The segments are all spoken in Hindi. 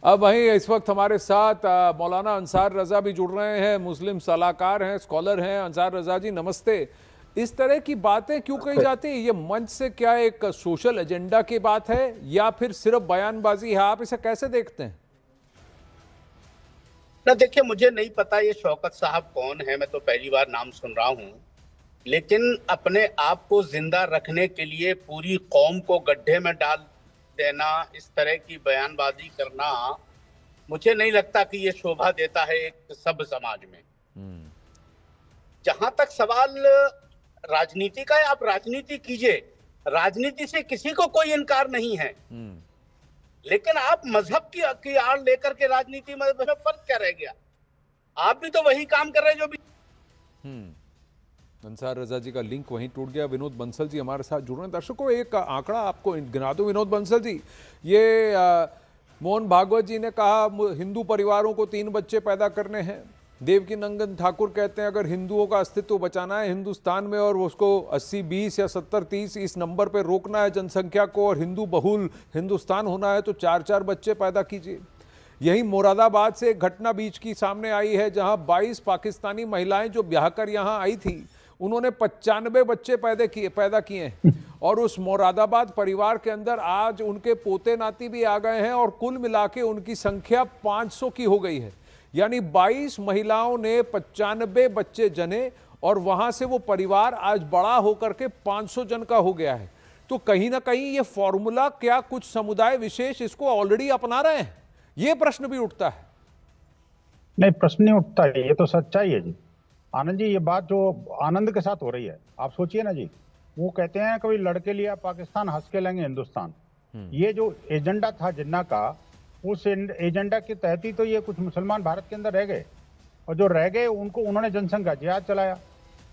अब वहीं इस वक्त हमारे साथ मौलाना अंसार रजा भी जुड़ रहे हैं, मुस्लिम सलाहकार हैं, स्कॉलर हैं। अंसार रजा जी नमस्ते। इस तरह की बातें क्यों कही जाती है? ये मंच से क्या एक सोशल एजेंडा की बात है या फिर सिर्फ बयानबाजी है? आप इसे कैसे देखते हैं? ना देखिए, मुझे नहीं पता ये शौकत साहब कौन है, मैं तो पहली बार नाम सुन रहा हूँ। लेकिन अपने आप को जिंदा रखने के लिए पूरी कौम को गड्ढे में डाल देना, इस तरह की बयानबाजी करना, मुझे नहीं लगता कि ये शोभा देता है एक सभ्य समाज में। जहां तक सवाल राजनीति का है, आप राजनीति कीजिए, राजनीति से किसी को कोई इनकार नहीं है। लेकिन आप मजहब की आड़ लेकर के राजनीति में फर्क क्या रह गया? आप भी तो वही काम कर रहे हैं जो भी। अंसार रजा जी का लिंक वहीं टूट गया। विनोद बंसल जी हमारे साथ जुड़ रहे हैं। दर्शकों, एक आंकड़ा आपको गिना दूं विनोद बंसल जी। ये मोहन भागवत जी ने कहा हिंदू परिवारों को 3 बच्चे पैदा करने हैं। देवकी नंदन ठाकुर कहते हैं अगर हिंदुओं का अस्तित्व बचाना है हिंदुस्तान में और उसको 80-20 या 70-30 इस नंबर पे रोकना है जनसंख्या को और हिंदू बहुल हिंदुस्तान होना है तो 4-4 बच्चे पैदा कीजिए। यही मुरादाबाद से एक घटना बीच की सामने आई है जहां 22 पाकिस्तानी महिलाएं जो ब्याह कर यहां आई थी उन्होंने 95 बच्चे पैदा किए हैं और उस मुरादाबाद परिवार के अंदर आज उनके पोते नाती भी आ गए हैं और कुल मिला के उनकी संख्या 500 की हो गई है। यानी 22 महिलाओं ने 95 बच्चे जने और वहां से वो परिवार आज बड़ा होकर के 500 जन का हो गया है। तो कहीं ना कहीं ये फॉर्मूला क्या कुछ समुदाय विशेष इसको ऑलरेडी अपना रहे हैं? ये प्रश्न भी उठता है। नहीं, प्रश्न नहीं उठता है, ये तो सच्चाई है जी। आनंद जी, ये बात जो आनंद के साथ हो रही है, आप सोचिए ना जी। वो कहते हैं कभी लड़के लिया पाकिस्तान, हंस के लेंगे हिंदुस्तान। ये जो एजेंडा था जिन्ना का, उस एजेंडा के तहत ही तो ये कुछ मुसलमान भारत के अंदर रह गए और जो रह गए उनको उन्होंने जनसंघ जिहाद चलाया।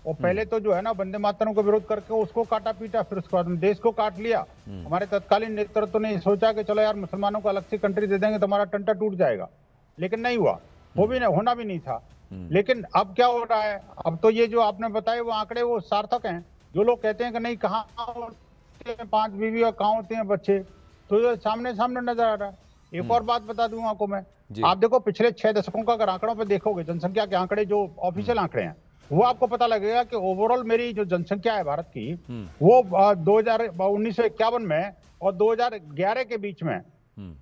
और पहले तो जो है ना वंदे मातरम को विरोध करके उसको काटा पीटा, फिर उसके बाद देश को काट लिया। हमारे तत्कालीन नेतृत्व ने सोचा कि चलो यार मुसलमानों को अलग से कंट्री दे देंगे तो हमारा टंटा टूट जाएगा, लेकिन नहीं हुआ। वो भी नहीं, होना भी नहीं था। लेकिन अब क्या हो रहा है? अब तो ये जो आपने बताए वो आंकड़े वो सार्थक हैं। जो लोग कहते हैं कि नहीं कहाँ होते हैं 5 बीवी और कहाँ होते हैं बच्चे, तो ये सामने सामने नजर आ रहा है। एक और बात बता दूं आपको मैं, आप देखो पिछले 6 दशकों का अगर आंकड़ों पे देखोगे, जनसंख्या के आंकड़े जो ऑफिशियल आंकड़े हैं, वो आपको पता लगेगा कि ओवरऑल मेरी जो जनसंख्या है भारत की, वो 1951 में और 2011 के बीच में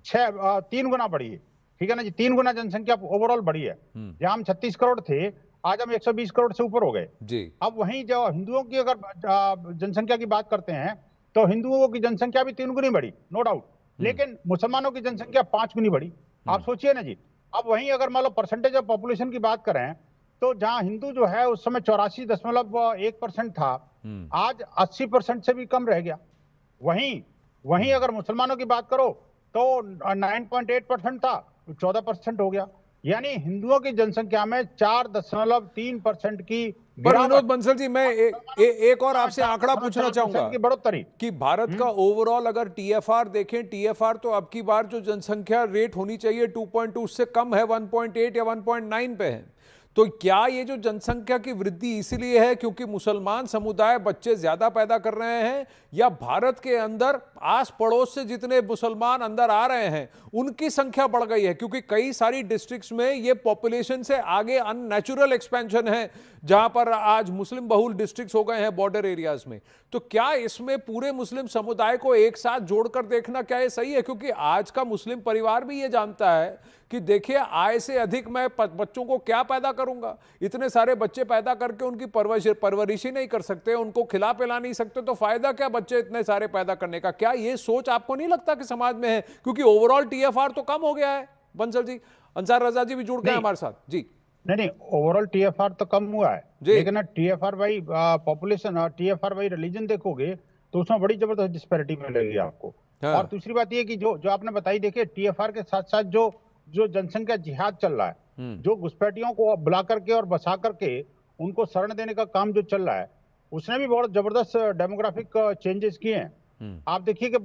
3 गुना बढ़ी है। ठीक है ना जी, 3 गुना जनसंख्या ओवरऑल बढ़ी है। जहां हम 36 करोड़ थे, आज हम 120 करोड़ से ऊपर हो गए जी। अब वहीं जो हिंदुओं की अगर जनसंख्या की बात करते हैं तो हिंदुओं की जनसंख्या भी 3 गुनी बढ़ी, नो डाउट। लेकिन मुसलमानों की जनसंख्या 5 गुनी बढ़ी। आप सोचिए ना जी। अब वहीं अगर मान लो परसेंटेज ऑफ पॉपुलेशन की बात करें तो जहां हिंदू जो है उस समय 84.1% था, आज 80% से भी कम रह गया। वहीं अगर मुसलमानों की बात करो तो 9.8% था, 14% हो गया। यानी हिंदुओं की जनसंख्या में 4.3% की पर विनोद बंसल जी, मैं एक और आपसे आंकड़ा पूछना चाहूंगा की बढ़ोतरी कि भारत का ओवरऑल अगर टीएफआर देखें, टीएफआर तो अब की बार जो जनसंख्या रेट होनी चाहिए 2.2 से कम है, 1.8 या 1.9 पे है। तो क्या ये जो जनसंख्या की वृद्धि इसीलिए है क्योंकि मुसलमान समुदाय बच्चे ज्यादा पैदा कर रहे हैं, या भारत के अंदर आस पड़ोस से जितने मुसलमान अंदर आ रहे हैं उनकी संख्या बढ़ गई है? क्योंकि कई सारी डिस्ट्रिक्ट्स में ये पॉपुलेशन से आगे अननेचुरल एक्सपेंशन है जहां पर आज मुस्लिम बहुल डिस्ट्रिक्ट्स हो गए हैं बॉर्डर एरियाज में। तो क्या इसमें पूरे मुस्लिम समुदाय को एक साथ जोड़कर देखना क्या ये सही है? क्योंकि आज का मुस्लिम परिवार भी ये जानता है कि देखिए आय से अधिक मैं बच्चों को क्या पैदा करूंगा, इतने सारे बच्चे पैदा करके उनकी परवरिश ही नहीं कर सकते, उनको खिला पिला नहीं सकते, तो फायदा क्या बच्चे इतने सारे पैदा करने का? क्या ये सोच आपको नहीं लगता कि समाज में है? क्योंकि ओवरऑल टीएफआर तो कम हो गया है। बंसल जी, अंसार रजा जी भी जुड़ गए हमारे साथ जी। नहीं, ओवरऑल टीएफआर तो कम हुआ है, लेकिन TFR by population, TFR by religion देखोगे तो उसमें बड़ी जबरदस्त डिस्पैरिटी मिलेगी आपको। और दूसरी बात ये कि जो आपने बताई, देखिए टीएफआर के साथ साथ जो जनसंख्या जिहाद चल रहा है, जो घुसपैठियों को बुला करके और बसा करके उनको शरण देने का काम जो चल रहा है, उसने भी बहुत जबरदस्त डेमोग्राफिक चेंजेस किए हैं। आप देखिए कि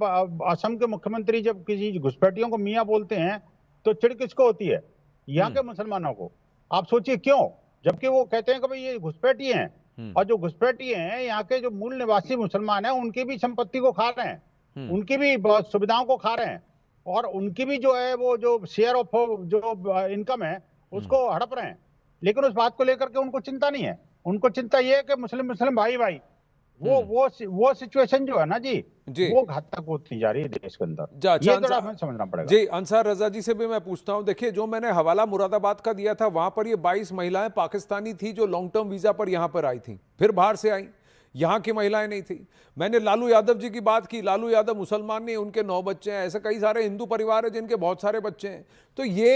असम के मुख्यमंत्री जब किसी घुसपैठियों को मियां बोलते हैं तो चिढ़ किसको होती है? यहाँ के मुसलमानों को। आप सोचिए क्यों? जबकि वो कहते हैं कि भाई ये घुसपैठी हैं, और जो घुसपैठी हैं यहाँ के जो मूल निवासी मुसलमान हैं उनकी भी संपत्ति को खा रहे हैं, उनकी भी सुविधाओं को खा रहे हैं। और उनकी भी जो है वो जो शेयर ऑफ जो इनकम है उसको हड़प रहे हैं, लेकिन उस बात को लेकर के उनको चिंता नहीं है। उनको चिंता ये है कि मुस्लिम मुस्लिम भाई भाई, वो सिचुएशन जो है ना जी, जी वो घातक होती जा रही है देश के अंदर। अच्छा ये थोड़ा हमें समझना पड़ेगा। जी अंसार रजा जी से भी मैं पूछता हूं। देखिए, जो मैंने हवाला मुरादाबाद का दिया था, वहां पर ये 22 महिलाएं पाकिस्तानी थी जो लॉन्ग टर्म वीजा पर यहां पर आई थी, फिर बाहर से आई, यहां की महिलाएं नहीं थी। मैंने लालू यादव जी की बात की, लालू यादव मुसलमान नहीं, उनके 9 बच्चे हैं। ऐसे कई सारे हिंदू परिवार है जिनके बहुत सारे बच्चे हैं। तो ये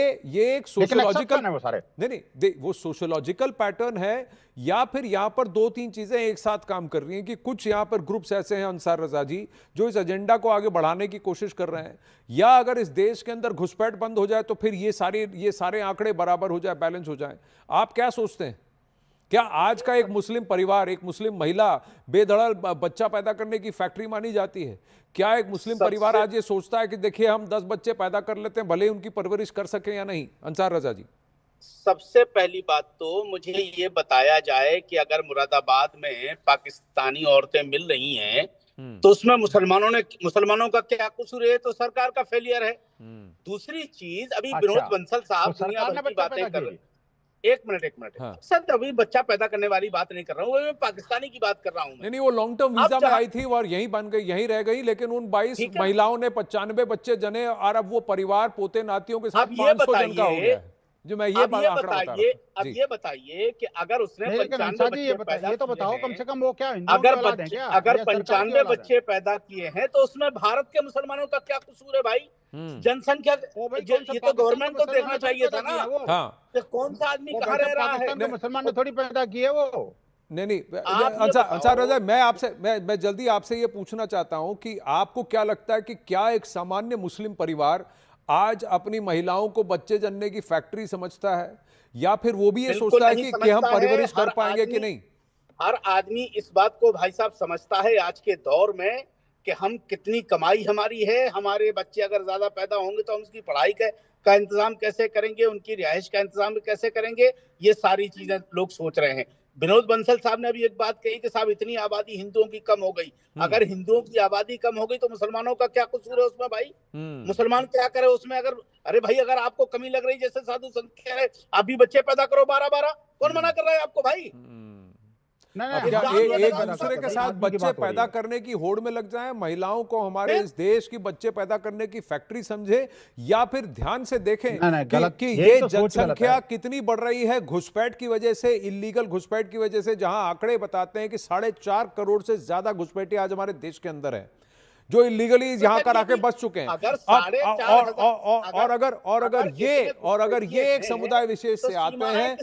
एक सोशियोलॉजिकल है वो सारे, नहीं, वो सोशियोलॉजिकल पैटर्न है, या फिर यहां पर 2-3 चीजें एक साथ काम कर रही हैं कि कुछ यहां पर ग्रुप्स ऐसे हैं अंसार रजा जी जो इस एजेंडा को आगे बढ़ाने की कोशिश कर रहे हैं, या अगर इस देश के अंदर घुसपैठ बंद हो जाए तो फिर ये सारे आंकड़े बराबर हो जाए, बैलेंस हो जाए। आप क्या सोचते हैं? क्या आज का एक मुस्लिम परिवार, एक मुस्लिम महिला बेधड़क बच्चा पैदा करने की फैक्ट्री मानी जाती है? क्या एक मुस्लिम परिवार आज ये सोचता है कि देखिए हम 10 बच्चे पैदा कर लेते हैं, भले ही उनकी परवरिश कर सकें या नहीं? अंसार रजा जी, सबसे पहली बात तो मुझे ये बताया जाए कि अगर मुरादाबाद में पाकिस्तानी औरतें मिल रही हैं तो उसमें मुसलमानों का क्या कसूर है? तो सरकार का फेलियर है। दूसरी चीज, अभी विनोद बंसल साहब तो दुनिया सरकार भर ने की बच्चा बातें पैदा कर रहे किया। एक मिनट हाँ। सर, अभी बच्चा पैदा करने वाली बात नहीं कर रहा हूँ, मैं पाकिस्तानी की बात कर रहा हूँ। नहीं, वो लॉन्ग टर्म वीजा में आई थी और यहीं बन गई, यहीं रह गई, लेकिन उन 22 ठीक है। महिलाओं ने 95 बच्चे जने और अब वो परिवार पोते नातियों के साथ अब ये 500 जन का हो गया है। जो मैं ये आंकड़ा बता रहा था। अब जी। ये बताइए कि अगर उसने नहीं, लेकिन 95 अंसार जी बच्चे पैदा ये तो किए बताओ कम हैं, से कम वो क्या हिंदुओं की औलाद है क्या, अगर या सरकार की 95 औलाद है? बच्चे पैदा किए हैं तो उसमें भारत के मुसलमानों का क्या कसूर है भाई? जनसंख्या वो भाई ये तो गवर्नमेंट को देखना चाहिए था ना। हाँ, कि कौन सा आदमी वो कहाँ भाई रह साहब रहा है? पाकिस्तान के मुसलमान ने थोड़ी पैदा किए वो। नहीं, आप ये अंसार रजा, बताओ। मैं जल्दी आपसे ये पूछना चाहता हूं कि आपको क्या लगता है कि क्या एक सामान्य मुस्लिम परिवार आज अपनी महिलाओं को बच्चे जनने की फैक्ट्री समझता है, या फिर वो भी ये बिल्कुल सोचता है नहीं कि हम समझता है। परवरिश कर हर पाएंगे कि आदमी नहीं? हर आदमी इस बात को भाई साहब समझता है आज के दौर में कि हम कितनी कमाई हमारी है, हमारे बच्चे अगर ज्यादा पैदा होंगे तो हम उसकी पढ़ाई का इंतजाम कैसे करेंगे, उनकी रिहाइश का इंतजाम कैसे करेंगे, ये सारी चीजें लोग सोच रहे हैं। विनोद बंसल साहब ने अभी एक बात कही कि साहब इतनी आबादी हिंदुओं की कम हो गई। अगर हिंदुओं की आबादी कम हो गई तो मुसलमानों का क्या कसूर है उसमें भाई? मुसलमान क्या करे उसमें? अगर अरे भाई, अगर आपको कमी लग रही, जैसे साधु संत कह रहे आप भी बच्चे पैदा करो 12-12, कौन मना कर रहा है आपको भाई? अब क्या एक दूसरे के साथ बच्चे पैदा करने की होड़ में लग जाएं, महिलाओं को हमारे इस देश की बच्चे पैदा करने की फैक्ट्री समझे, या फिर ध्यान से देखें कि ये जनसंख्या कितनी बढ़ रही है घुसपैठ की वजह से, इलीगल घुसपैठ की वजह से, जहां आंकड़े बताते हैं कि 4.5 करोड़ से ज्यादा घुसपैठी आज हमारे देश के अंदर है जो इलीगली यहां कर आके बच चुके हैं। और अगर ये एक समुदाय विशेष से आते हैं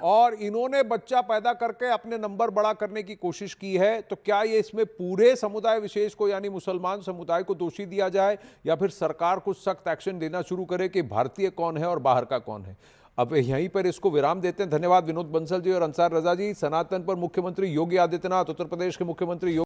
और इन्होंने बच्चा पैदा करके अपने नंबर बड़ा करने की कोशिश की है, तो क्या ये इसमें पूरे समुदाय विशेष को यानी मुसलमान समुदाय को दोषी दिया जाए, या फिर सरकार को सख्त एक्शन देना शुरू करे कि भारतीय कौन है और बाहर का कौन है? अब यहीं पर इसको विराम देते हैं। धन्यवाद विनोद बंसल जी और अंसार रजा जी। सनातन पर मुख्यमंत्री योगी आदित्यनाथ, उत्तर प्रदेश के मुख्यमंत्री